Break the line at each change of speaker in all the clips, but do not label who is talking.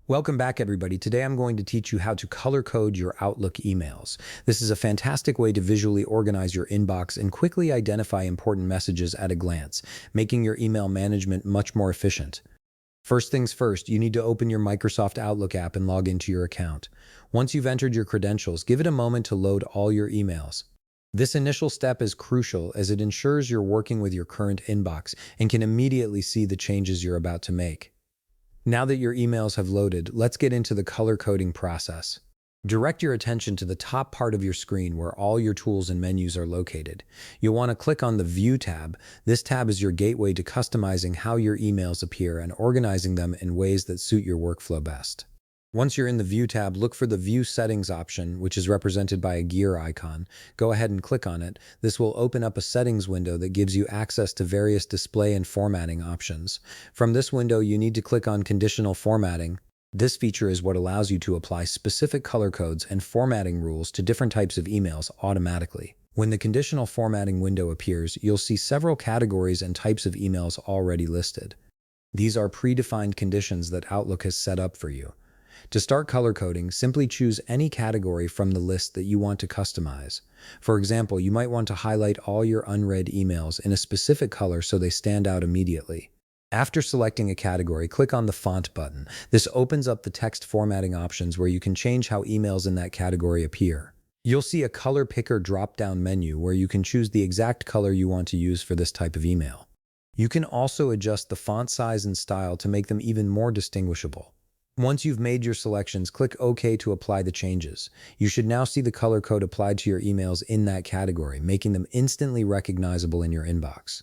Welcome back, everybody. Today I'm going to teach you how to color code your Outlook emails. This is a fantastic way to visually organize your inbox and quickly identify important messages at a glance, making your email management much more efficient. First things first, you need to open your Microsoft Outlook app and log into your account. Once you've entered your credentials, give it a moment to load all your emails. This initial step is crucial as it ensures you're working with your current inbox and can immediately see the changes you're about to make. Now that your emails have loaded, let's get into the color coding process. Direct your attention to the top part of your screen where all your tools and menus are located. You'll want to click on the View tab. This tab is your gateway to customizing how your emails appear and organizing them in ways that suit your workflow best. Once you're in the View tab, look for the View Settings option, which is represented by a gear icon. Go ahead and click on it. This will open up a settings window that gives you access to various display and formatting options. From this window, you need to click on Conditional Formatting. This feature is what allows you to apply specific color codes and formatting rules to different types of emails automatically. When the conditional formatting window appears, you'll see several categories and types of emails already listed. These are predefined conditions that Outlook has set up for you. To start color coding, simply choose any category from the list that you want to customize. For example, you might want to highlight all your unread emails in a specific color so they stand out immediately. After selecting a category, click on the Font button. This opens up the text formatting options where you can change how emails in that category appear. You'll see a color picker drop-down menu where you can choose the exact color you want to use for this type of email. You can also adjust the font size and style to make them even more distinguishable. Once you've made your selections, click OK to apply the changes. You should now see the color code applied to your emails in that category, making them instantly recognizable in your inbox.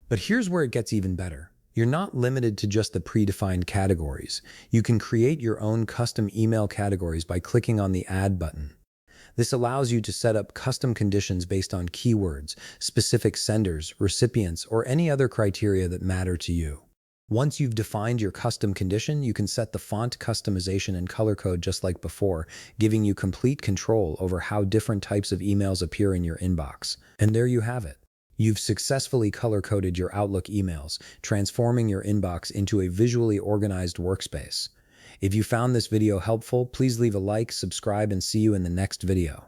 But here's where it gets even better. You're not limited to just the predefined categories. You can create your own custom email categories by clicking on the Add button. This allows you to set up custom conditions based on keywords, specific senders, recipients, or any other criteria that matter to you. Once you've defined your custom condition, you can set the font customization and color code just like before, giving you complete control over how different types of emails appear in your inbox. And there you have it. You've successfully color-coded your Outlook emails, transforming your inbox into a visually organized workspace. If you found this video helpful, please leave a like, subscribe, and see you in the next video.